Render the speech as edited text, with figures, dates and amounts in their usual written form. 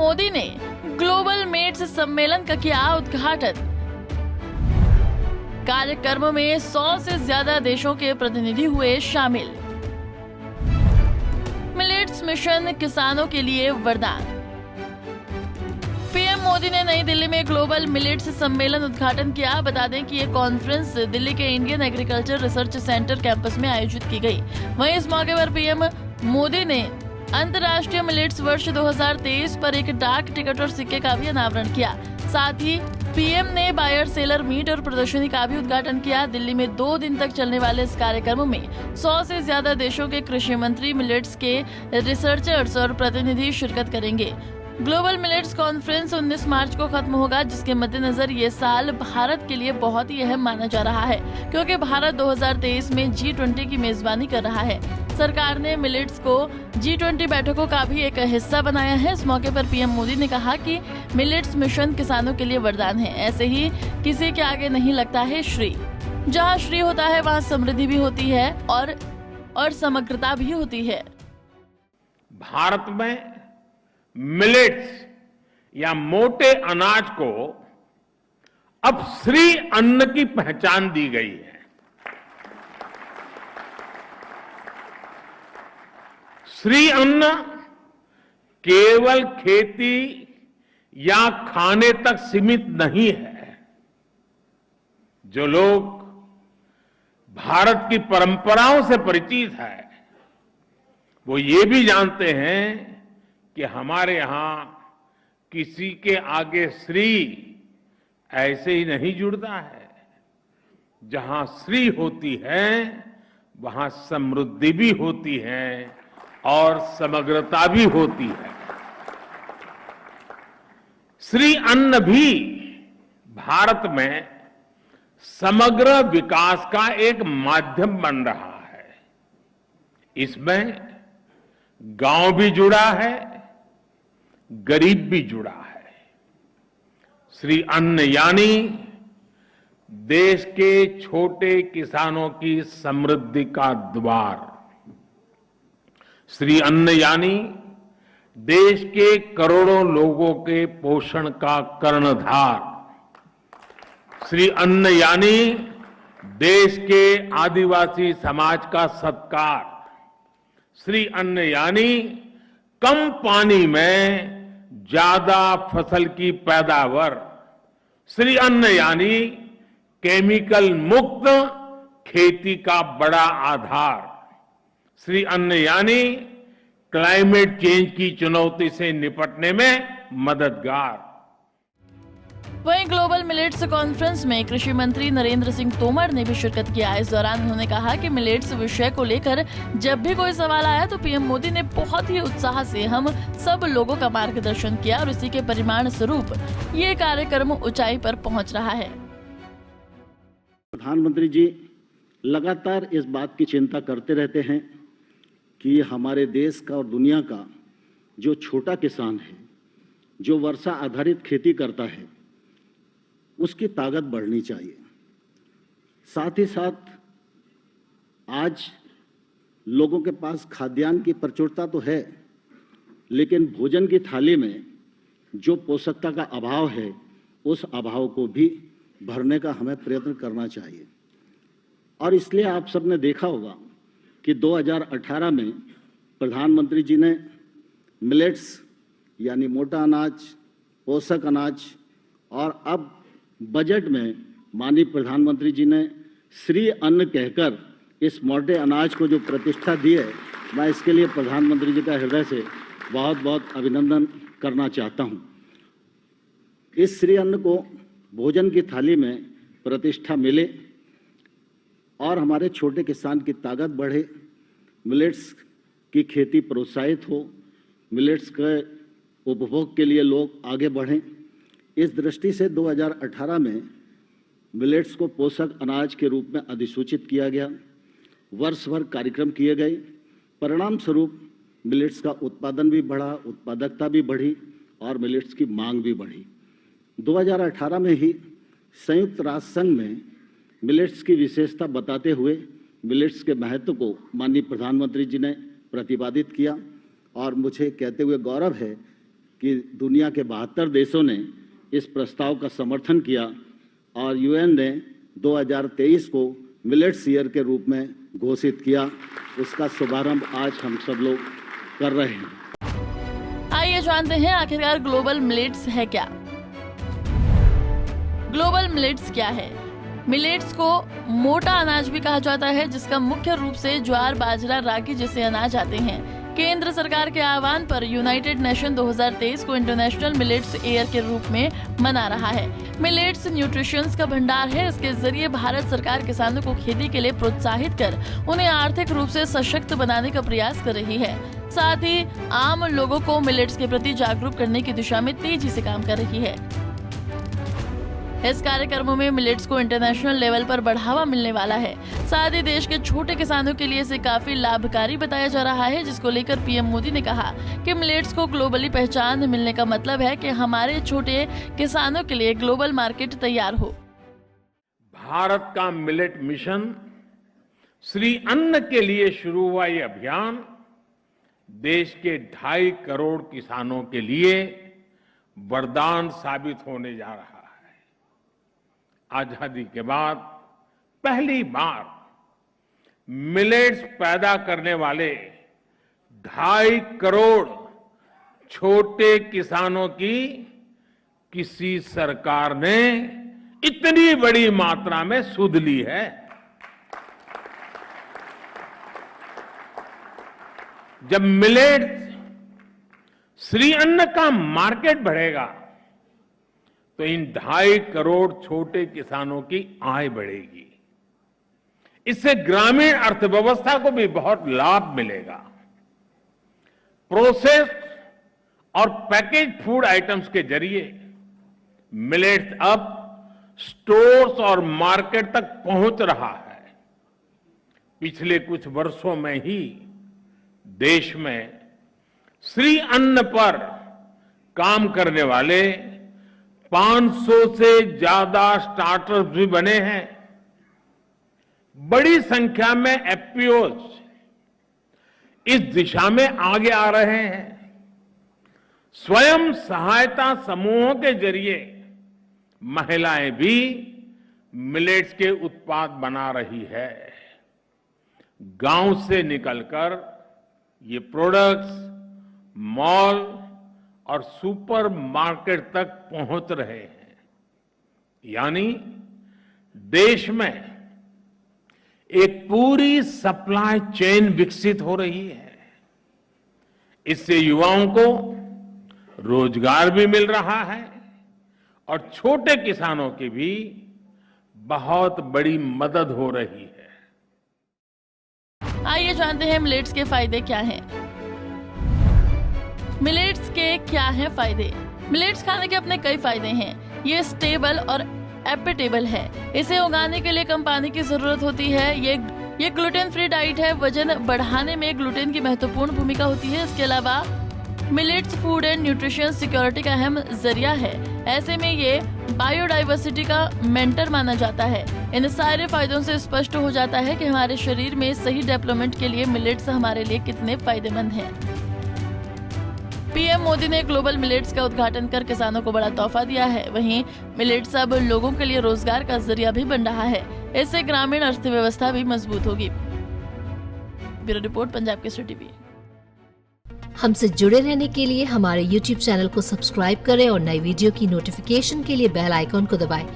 मोदी ने global mats सम्मेलन का किया उद्घाटन। कार्यक्रम में 100 से ज्यादा देशों के प्रतिनिधि हुए शामिल। मिलेट्स मिशन किसानों के लिए वरदान। पीएम मोदी ने नई दिल्ली में ग्लोबल मिलेट्स सम्मेलन उद्घाटन किया। बता दें कि ये कॉन्फ्रेंस दिल्ली के Indian agriculture research centre campus में आयोजित की गई। वहीं इस मौके पर पीएम मोदी ने अंतर्राष्ट्रीय मिलेट्स वर्ष 2023 पर एक डाक टिकट और सिक्के का भी अनावरण किया। साथ ही पीएम ने बायर सेलर मीट और प्रदर्शनी का भी उद्घाटन किया। दिल्ली में 2 दिन तक चलने वाले इस कार्यक्रम में 100 से ज्यादा देशों के कृषि मंत्री, मिलेट्स के रिसर्चर्स और प्रतिनिधि शिरकत करेंगे। ग्लोबल मिलेट्स कॉन्फ्रेंस 19 मार्च को खत्म होगा, जिसके मद्देनजर ये साल भारत के लिए बहुत ही अहम माना जा रहा है, क्योंकि भारत 2023 में G20 की मेजबानी कर रहा है। सरकार ने मिलेट्स को G20 बैठकों का भी एक हिस्सा बनाया है। इस मौके पर पीएम मोदी ने कहा कि मिलेट्स मिशन किसानों के लिए वरदान है। ऐसे ही किसी के आगे नहीं लगता है श्री। जहाँ श्री होता है वहाँ समृद्धि भी होती है और समग्रता भी होती है। भारत में मिलेट्स या मोटे अनाज को अब श्री अन्न की पहचान दी गई है। श्री अन्न केवल खेती या खाने तक सीमित नहीं है। जो लोग भारत की परंपराओं से परिचित है, वो ये भी जानते हैं कि हमारे यहां किसी के आगे श्री ऐसे ही नहीं जुड़ता है। जहां श्री होती है वहां समृद्धि भी होती है और समग्रता भी होती है। श्री अन्न भी भारत में समग्र विकास का एक माध्यम बन रहा है। इसमें गांव भी जुड़ा है, गरीब भी जुड़ा है। श्री अन्न यानी देश के छोटे किसानों की समृद्धि का द्वार। श्री अन्न यानी देश के करोड़ों लोगों के पोषण का कर्णधार। श्री अन्न यानी देश के आदिवासी समाज का सत्कार। श्री अन्न यानी कम पानी में ज्यादा फसल की पैदावार। श्री अन्न यानी केमिकल मुक्त खेती का बड़ा आधार। श्री अन्न यानी क्लाइमेट चेंज की चुनौती से निपटने में मददगार। वहीं ग्लोबल मिलेट्स कॉन्फ्रेंस में कृषि मंत्री नरेंद्र सिंह तोमर ने भी शिरकत किया। इस दौरान उन्होंने कहा कि मिलेट्स विषय को लेकर जब भी कोई सवाल आया तो पीएम मोदी ने बहुत ही उत्साह से हम सब लोगों का मार्गदर्शन किया और इसी के परिणाम स्वरूप ये कार्यक्रम ऊंचाई पर पहुंच रहा है। प्रधानमंत्री जी लगातार इस बात की चिंता करते रहते हैं कि हमारे देश का और दुनिया का जो छोटा किसान है, जो वर्षा आधारित खेती करता है, उसकी ताकत बढ़नी चाहिए। साथ ही साथ आज लोगों के पास खाद्यान्न की प्रचुरता तो है, लेकिन भोजन की थाली में जो पोषकता का अभाव है, उस अभाव को भी भरने का हमें प्रयत्न करना चाहिए। और इसलिए आप सबने देखा होगा कि 2018 में प्रधानमंत्री जी ने मिलेट्स यानी मोटा अनाज, पोषक अनाज, और अब बजट में माननीय प्रधानमंत्री जी ने श्री अन्न कहकर इस मोटे अनाज को जो प्रतिष्ठा दी है, मैं इसके लिए प्रधानमंत्री जी का हृदय से बहुत बहुत अभिनंदन करना चाहता हूं। इस श्री अन्न को भोजन की थाली में प्रतिष्ठा मिले और हमारे छोटे किसान की ताकत बढ़े, मिलेट्स की खेती प्रोत्साहित हो, मिलेट्स के उपभोग के लिए लोग आगे बढ़ें। इस दृष्टि से 2018 में मिलेट्स को पोषक अनाज के रूप में अधिसूचित किया गया। वर्ष भर कार्यक्रम किए गए। परिणाम स्वरूप मिलेट्स का उत्पादन भी बढ़ा, उत्पादकता भी बढ़ी और मिलेट्स की मांग भी बढ़ी। 2018 में ही संयुक्त राष्ट्र संघ में मिलेट्स की विशेषता बताते हुए मिलेट्स के महत्व को माननीय प्रधानमंत्री जी ने प्रतिपादित किया और मुझे कहते हुए गौरव है कि दुनिया के 72 देशों ने इस प्रस्ताव का समर्थन किया और यूएन ने 2023 को मिलेट्स ईयर के रूप में घोषित किया। उसका शुभारंभ आज हम सब लोग कर रहे हैं। आइए जानते हैं आखिरकार ग्लोबल मिलेट्स है क्या। ग्लोबल मिलेट्स क्या है? मिलेट्स को मोटा अनाज भी कहा जाता है, जिसका मुख्य रूप से ज्वार, बाजरा, रागी जैसे अनाज आते हैं। केंद्र सरकार के आह्वान पर यूनाइटेड नेशन 2023 को इंटरनेशनल मिलेट्स ईयर के रूप में मना रहा है। मिलेट्स न्यूट्रिशंस का भंडार है। इसके जरिए भारत सरकार किसानों को खेती के लिए प्रोत्साहित कर उन्हें आर्थिक रूप से सशक्त बनाने का प्रयास कर रही है। साथ ही आम लोगों को मिलेट्स के प्रति जागरूक करने की दिशा में तेजी से काम कर रही है। इस कार्यक्रमों में मिलेट्स को इंटरनेशनल लेवल पर बढ़ावा मिलने वाला है। साथ ही देश के छोटे किसानों के लिए इसे काफी लाभकारी बताया जा रहा है, जिसको लेकर पीएम मोदी ने कहा कि मिलेट्स को ग्लोबली पहचान मिलने का मतलब है कि हमारे छोटे किसानों के लिए ग्लोबल मार्केट तैयार हो। भारत का मिलेट मिशन श्री अन्न के लिए शुरू हुआ ये अभियान देश के 2.5 करोड़ किसानों के लिए वरदान साबित होने जा रहा है। आजादी के बाद पहली बार मिलेट्स पैदा करने वाले 2.5 करोड़ छोटे किसानों की किसी सरकार ने इतनी बड़ी मात्रा में सुध ली है। जब मिलेट्स श्री अन्न का मार्केट बढ़ेगा तो इन 2.5 करोड़ छोटे किसानों की आय बढ़ेगी। इससे ग्रामीण अर्थव्यवस्था को भी बहुत लाभ मिलेगा। प्रोसेस्ड और पैकेज फूड आइटम्स के जरिए मिलेट्स अब स्टोर्स और मार्केट तक पहुंच रहा है। पिछले कुछ वर्षों में ही देश में श्री अन्न पर काम करने वाले 500 से ज्यादा स्टार्टअप्स भी बने हैं। बड़ी संख्या में एफपीओज इस दिशा में आगे आ रहे हैं। स्वयं सहायता समूहों के जरिए महिलाएं भी मिलेट्स के उत्पाद बना रही है। गांव से निकलकर ये प्रोडक्ट्स मॉल और सुपर मार्केट तक पहुंच रहे हैं। यानी देश में एक पूरी सप्लाई चेन विकसित हो रही है। इससे युवाओं को रोजगार भी मिल रहा है और छोटे किसानों की भी बहुत बड़ी मदद हो रही है। आइए जानते हैं मिलेट्स के फायदे क्या हैं। मिलेट्स के क्या हैं फायदे? मिलेट्स खाने के अपने कई फायदे हैं। ये स्टेबल और एपेटेबल है। इसे उगाने के लिए कम पानी की जरूरत होती है। ये ग्लूटेन फ्री डाइट है। वजन बढ़ाने में ग्लूटेन की महत्वपूर्ण भूमिका होती है। इसके अलावा millets food and nutrition security का अहम जरिया है। ऐसे में ये बायोडाइवर्सिटी का मेंटर माना जाता है। इन सारे फायदों से स्पष्ट हो जाता है कि हमारे शरीर में सही डेवलपमेंट के लिए मिलेट्स हमारे लिए कितने फायदेमंद हैं। पीएम मोदी ने ग्लोबल मिलेट्स का उद्घाटन कर किसानों को बड़ा तोहफा दिया है। वहीं मिलेट्स अब लोगों के लिए रोजगार का जरिया भी बन रहा है। इससे ग्रामीण अर्थव्यवस्था भी मजबूत होगी। Bureau report, Punjab Kesari TV. हमसे जुड़े रहने के लिए हमारे YouTube चैनल को सब्सक्राइब करें और नई वीडियो की नोटिफिकेशन के लिए बेल आइकॉन को दबाएं।